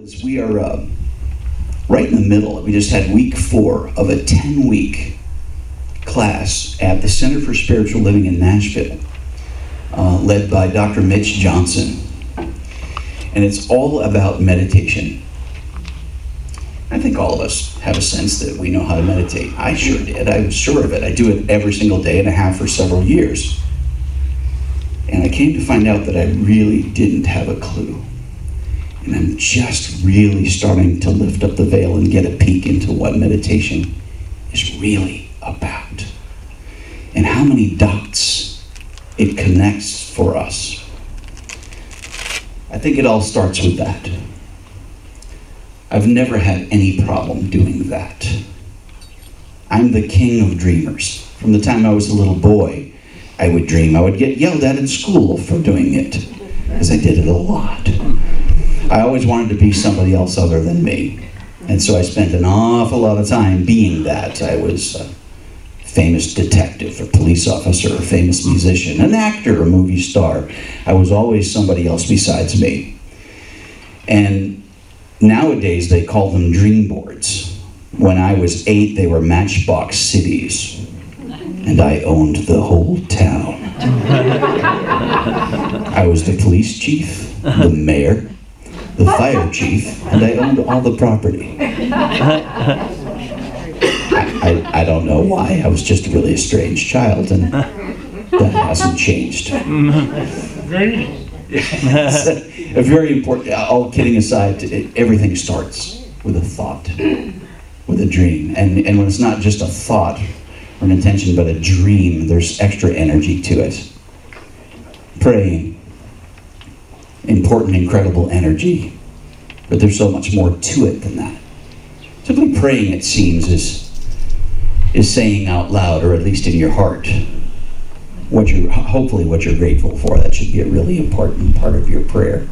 We are right in the middle. We just had week 4 of a 10-week class at the Center for Spiritual Living in Nashville, led by Dr. Mitch Johnson. And it's all about meditation. I think all of us have a sense that we know how to meditate. I sure did. I was sure of it. I do it every single day and a half for several years. And I came to find out that I really didn't have a clue. And I'm just really starting to lift up the veil and get a peek into what meditation is really about. And how many dots it connects for us. I think it all starts with that. I've never had any problem doing that. I'm the king of dreamers. From the time I was a little boy, I would dream. I would get yelled at in school for doing it, because I did it a lot. I always wanted to be somebody else other than me. And so I spent an awful lot of time being that. I was a famous detective, a police officer, a famous musician, an actor, a movie star. I was always somebody else besides me. And nowadays they call them dream boards. When I was 8, they were matchbox cities. And I owned the whole town. I was the police chief, the mayor, the fire chief, and I owned all the property. I don't know why. I was just really a strange child, and that hasn't changed. A very important, all kidding aside, everything starts with a thought, with a dream. And when it's not just a thought or an intention, but a dream, there's extra energy to it. Praying. Important, incredible energy, but there's so much more to it than that. Simply praying, it seems, is saying out loud, or at least in your heart, hopefully what you're grateful for. That should be a really important part of your prayer.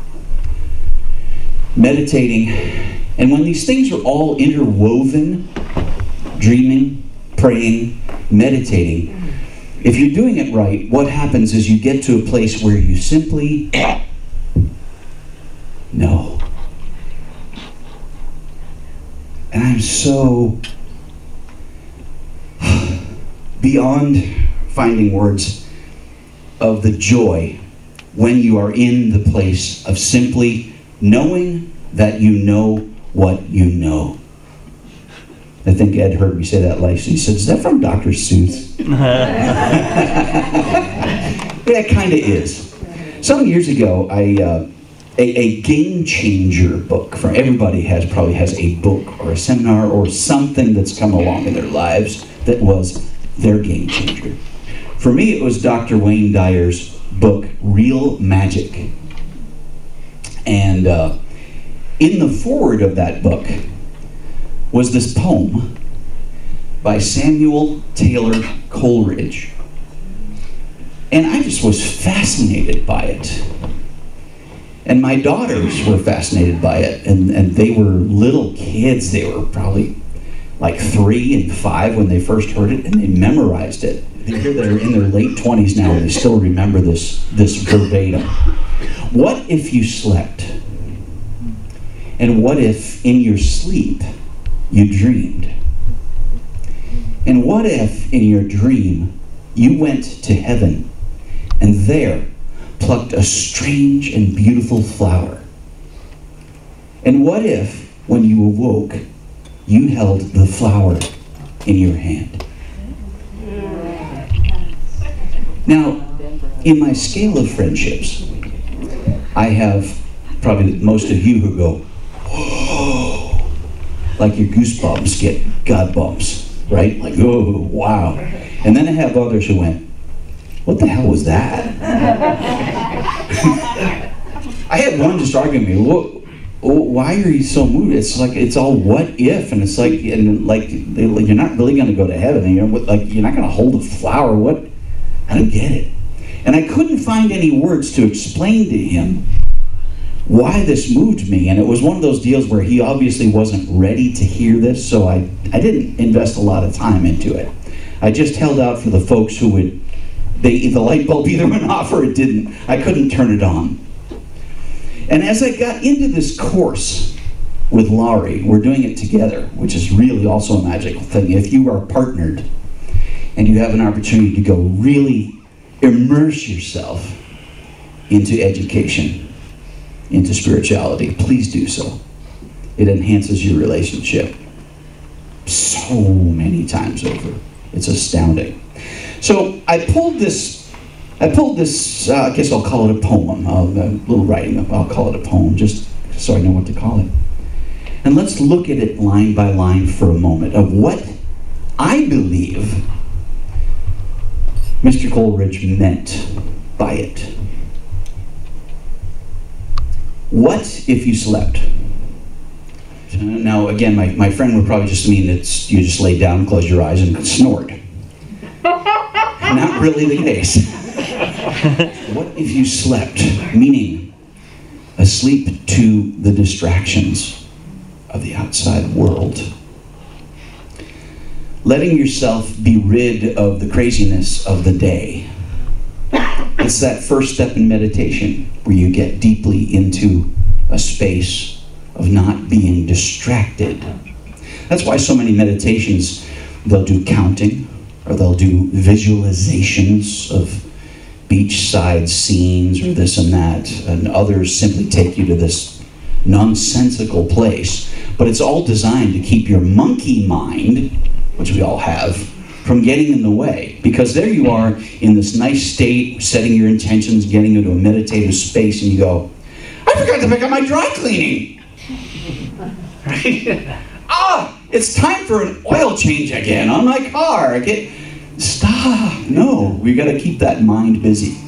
Meditating, and when these things are all interwoven, dreaming, praying, meditating, if you're doing it right, what happens is you get to a place where you simply know. And I'm so beyond finding words of the joy when you are in the place of simply knowing that you know what you know. I think Ed heard me say that last. He said, "Is that from Dr. Seuss?" Yeah, it kind of is. Some years ago, a game changer book, for everybody probably has a book or a seminar or something that's come along in their lives that was their game changer. For me, it was Dr. Wayne Dyer's book, Real Magic. And in the foreword of that book was this poem by Samuel Taylor Coleridge. And I just was fascinated by it. And my daughters were fascinated by it, and they were little kids. They were probably like 3 and 5 when they first heard it, and they memorized it. They're in their late 20s now, and they still remember this verbatim. What if you slept? And what if in your sleep you dreamed? And what if in your dream you went to heaven, and there plucked a strange and beautiful flower? And what if, when you awoke, you held the flower in your hand? Now, in my scale of friendships, I have probably most of you who go, whoa, like your goosebumps get God bumps, right? Like, oh, wow. And then I have others who went, what the hell was that? I had one just arguing with me, why are you so moved? It's like, it's all what if, and it's like, you're not really going to go to heaven, and you're not going to hold a flower, what? I don't get it. And I couldn't find any words to explain to him why this moved me, and it was one of those deals where he obviously wasn't ready to hear this, so I didn't invest a lot of time into it. I just held out for the folks who would, the light bulb either went off or it didn't. I couldn't turn it on. And as I got into this course with Laurie. We're doing it together, which is really also a magical thing. If you are partnered and you have an opportunity to go really immerse yourself into education, into spirituality, please do so. It enhances your relationship so many times over. It's astounding. So I pulled this, I guess I'll call it a poem, a little writing, I'll call it a poem, just so I know what to call it. And let's look at it line by line for a moment of what I believe Mr. Coleridge meant by it. What if you slept? Now, again, my friend would probably just mean that you just lay down, close your eyes, and snored. Not really the case. What if you slept? Meaning, asleep to the distractions of the outside world. Letting yourself be rid of the craziness of the day. It's that first step in meditation where you get deeply into a space of not being distracted. That's why so many meditations, they'll do counting, or they'll do visualizations of beachside scenes or this and that, and others simply take you to this nonsensical place. But it's all designed to keep your monkey mind, which we all have, from getting in the way. Because there you are in this nice state, setting your intentions, getting into a meditative space, and you go, I forgot to pick up my dry cleaning. Right? It's time for an oil change again on my car. Stop. No, we got to keep that mind busy.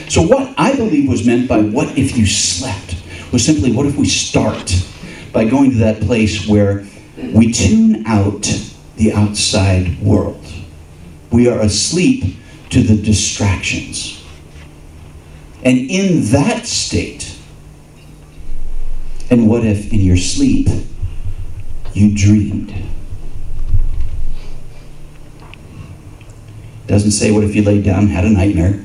So what I believe was meant by what if you slept was simply what if we start by going to that place where we tune out the outside world. We are asleep to the distractions. And in that state, and what if in your sleep you dreamed? Doesn't say what if you laid down and had a nightmare.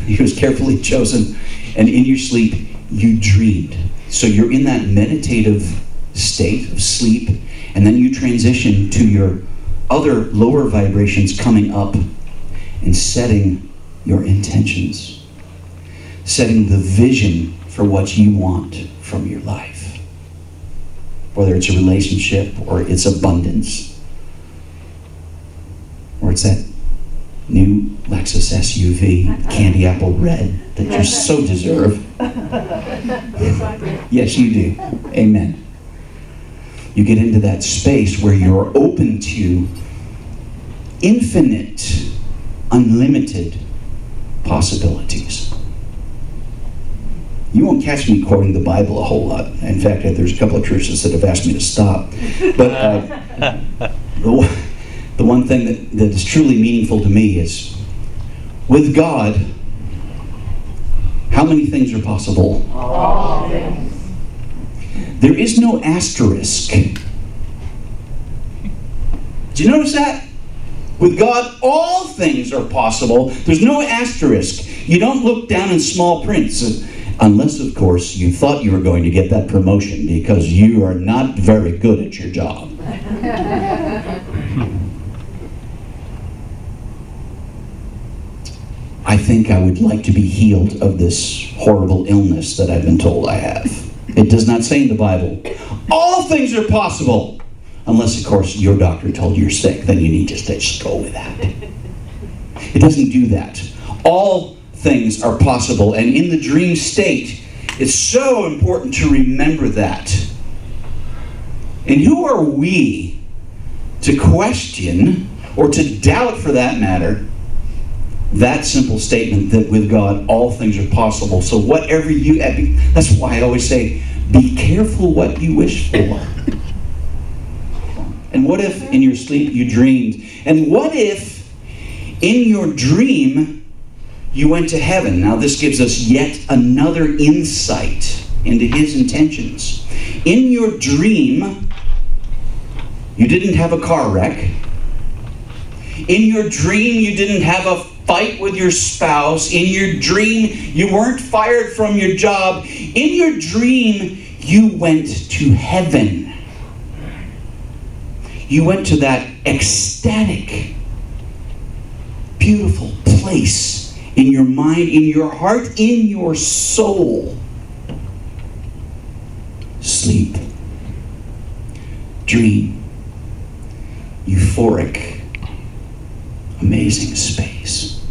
It was carefully chosen. And in your sleep, you dreamed. So you're in that meditative state of sleep, and then you transition to your other lower vibrations coming up and setting your intentions. Setting the vision for what you want from your life. Whether it's a relationship, or it's abundance, or it's that new Lexus SUV, candy apple red, that you so deserve. Yes, you do. Amen. You get into that space where you're open to infinite, unlimited possibilities. You won't catch me quoting the Bible a whole lot. In fact, there's a couple of churches that have asked me to stop. But the one thing that is truly meaningful to me is, with God, how many things are possible? All things. There is no asterisk. Did you notice that? With God, all things are possible. There's no asterisk. You don't look down in small print. Unless, of course, you thought you were going to get that promotion because you are not very good at your job. I think I would like to be healed of this horrible illness that I've been told I have. It does not say in the Bible, all things are possible. Unless, of course, your doctor told you you're sick, then you need to just go with that. It doesn't do that. All things are possible, and in the dream state, it's so important to remember that. And who are we to question, or to doubt for that matter, that simple statement that with God all things are possible? So whatever you, that's why I always say, be careful what you wish for. And what if in your sleep you dreamed? And what if in your dream you went to heaven? Now this gives us yet another insight into his intentions. In your dream, you didn't have a car wreck. In your dream, you didn't have a fight with your spouse. In your dream, you weren't fired from your job. In your dream, You went to heaven. You went to that ecstatic, beautiful place in your mind, in your heart, in your soul. Sleep. Dream. Euphoric, amazing space.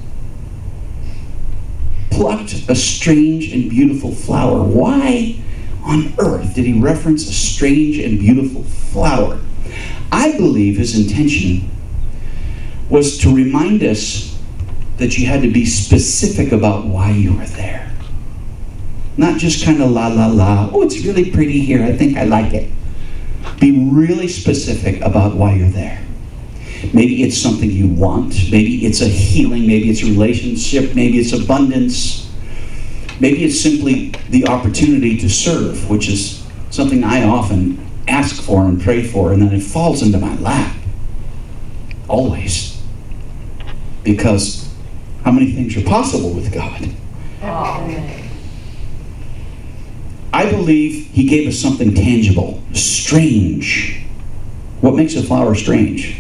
Plucked a strange and beautiful flower. Why on earth did he reference a strange and beautiful flower? I believe his intention was to remind us that you had to be specific about why you were there. Not just kind of la la la, oh, it's really pretty here, I think I like it. Be really specific about why you're there. Maybe it's something you want, maybe it's a healing, maybe it's a relationship, maybe it's abundance, maybe it's simply the opportunity to serve, which is something I often ask for and pray for, and then it falls into my lap. Always. Because how many things are possible with God? I believe he gave us something tangible, strange. What makes a flower strange?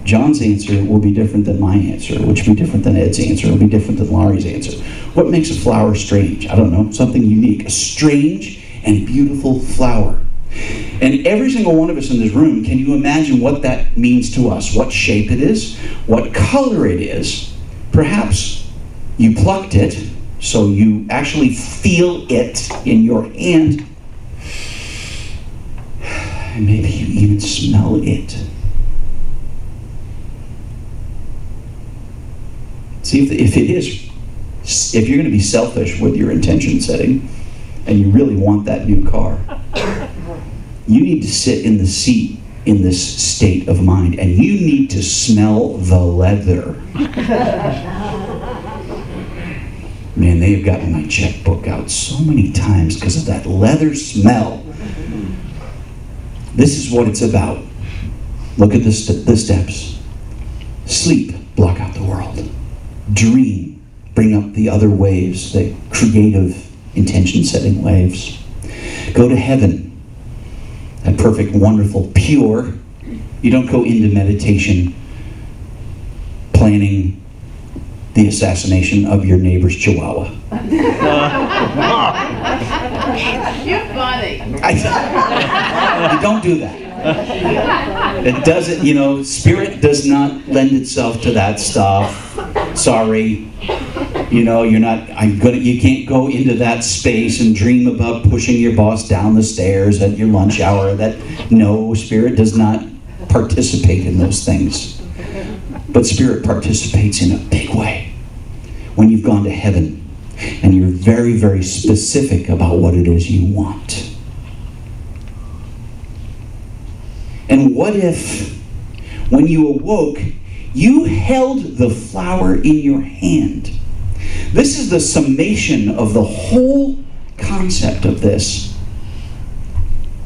John's answer will be different than my answer, which will be different than Ed's answer, will be different than Laurie's answer. What makes a flower strange? I don't know, something unique. A strange and beautiful flower. And every single one of us in this room, can you imagine what that means to us? What shape it is? What color it is? Perhaps you plucked it, so you actually feel it in your hand. And maybe you even smell it. See, if you're going to be selfish with your intention setting, and you really want that new car, you need to sit in the seat in this state of mind, and you need to smell the leather. Man, they have gotten my checkbook out so many times because of that leather smell. This is what it's about. Look at the steps. Sleep, block out the world. Dream, bring up the other waves, the creative intention-setting waves. Go to heaven. That perfect, wonderful, pure. You don't go into meditation planning the assassination of your neighbor's chihuahua. You're funny. You don't do that. It doesn't, you know, spirit does not lend itself to that stuff. Sorry. You know, you can't go into that space and dream about pushing your boss down the stairs at your lunch hour. No, spirit does not participate in those things. But spirit participates in a big way when you've gone to heaven and you're very, very specific about what it is you want. And what if, when you awoke, you held the flower in your hand? This is the summation of the whole concept of this.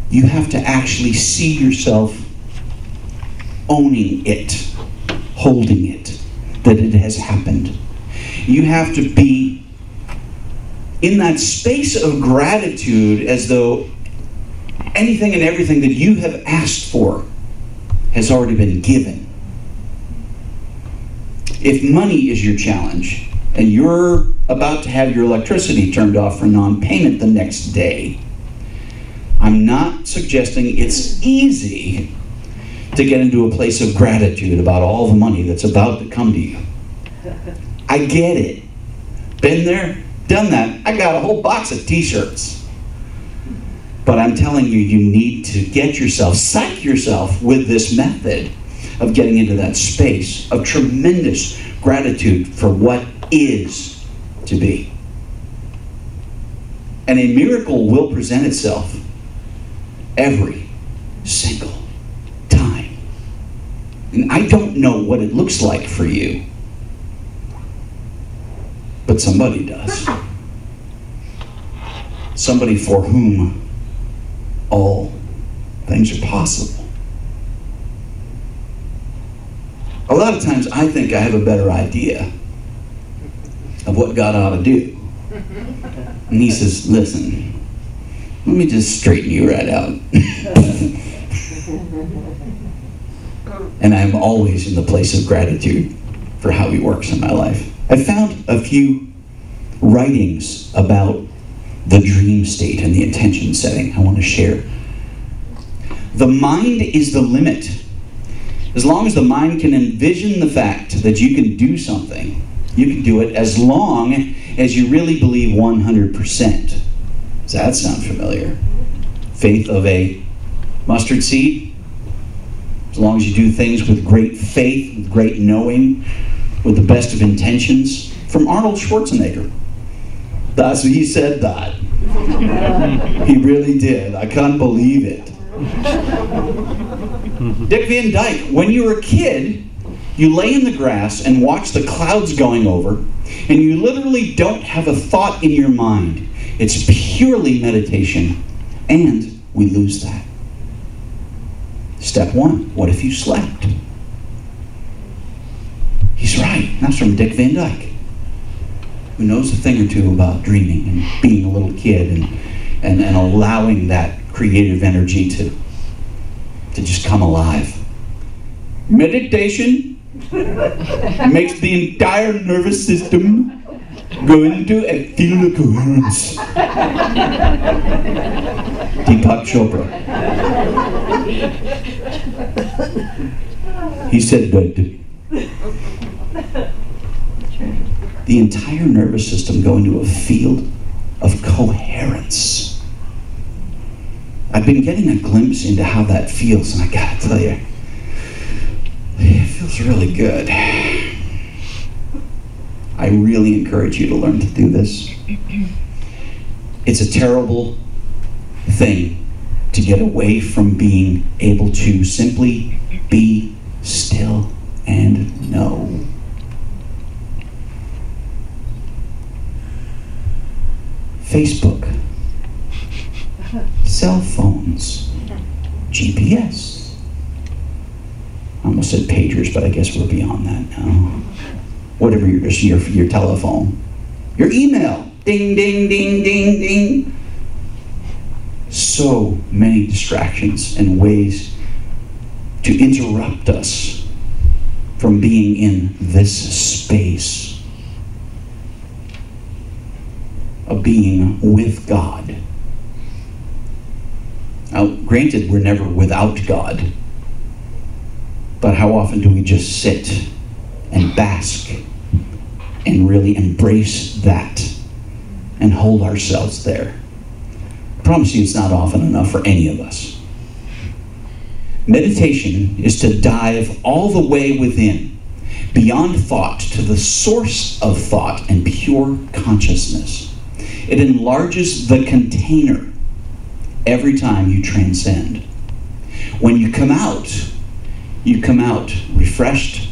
You have to actually see yourself owning it, holding it, that it has happened. You have to be in that space of gratitude as though anything and everything that you have asked for has already been given. If money is your challenge, and you're about to have your electricity turned off for non-payment the next day, I'm not suggesting it's easy to get into a place of gratitude about all the money that's about to come to you. I get it. Been there, done that. I got a whole box of t-shirts. But I'm telling you, you need to get yourself, psych yourself with this method of getting into that space of tremendous gratitude for what is to be. And a miracle will present itself every single time. And I don't know what it looks like for you, but somebody does. Somebody for whom all things are possible. A lot of times I think I have a better idea of what God ought to do. And he says, listen, Let me just straighten you right out. And I'm always in the place of gratitude for how he works in my life. I found a few writings about the dream state and the intention setting I want to share. The mind is the limit. As long as the mind can envision the fact that you can do something, you can do it as long as you really believe 100%. Does that sound familiar? Faith of a mustard seed. As long as you do things with great faith, with great knowing, with the best of intentions. From Arnold Schwarzenegger. That's what he said that. He really did. I can't believe it. Dick Van Dyke, when you were a kid, you lay in the grass and watch the clouds going over, and you literally don't have a thought in your mind. It's purely meditation, and we lose that. Step one, what if you slept? He's right. That's from Dick Van Dyke, who knows a thing or two about dreaming and being a little kid and allowing that creative energy to just come alive. Meditation makes the entire nervous system go into a field of coherence. Deepak Chopra. He said that the entire nervous system go into a field of coherence. I've been getting a glimpse into how that feels, and I gotta tell you, it feels really good. I really encourage you to learn to do this. It's a terrible thing to get away from being able to simply be still and know. Facebook, cell phones, GPS. I almost said pagers, but I guess we're beyond that now. Whatever your telephone, your email, ding, ding, ding, ding, ding. So many distractions and ways to interrupt us from being in this space of being with God. Now, granted, we're never without God, but how often do we just sit and bask and really embrace that and hold ourselves there? I promise you it's not often enough for any of us. Meditation is to dive all the way within, beyond thought, to the source of thought and pure consciousness. It enlarges the container every time you transcend. When you come out refreshed,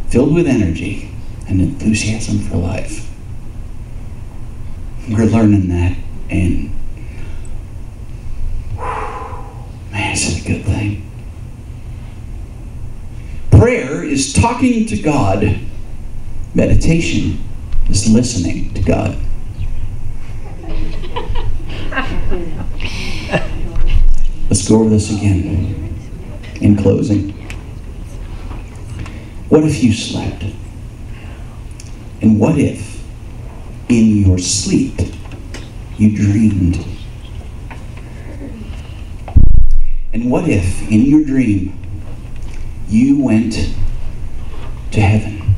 filled with energy and enthusiasm for life. We're learning that, and man, it's a good thing. Prayer is talking to God. Meditation is listening to God. Let's go over this again in closing. What if you slept? And what if in your sleep you dreamed? And what if in your dream you went to heaven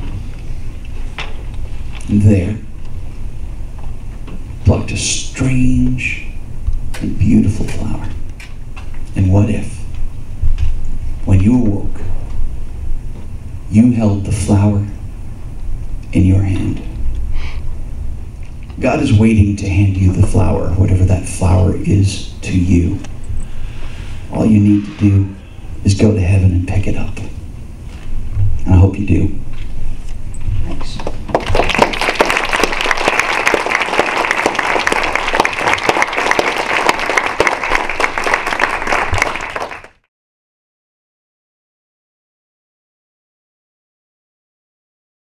and there plucked a strange and beautiful flower? And what if, when you awoke, you held the flower in your hand? God is waiting to hand you the flower, whatever that flower is to you. All you need to do is go to heaven and pick it up. And I hope you do. Thanks.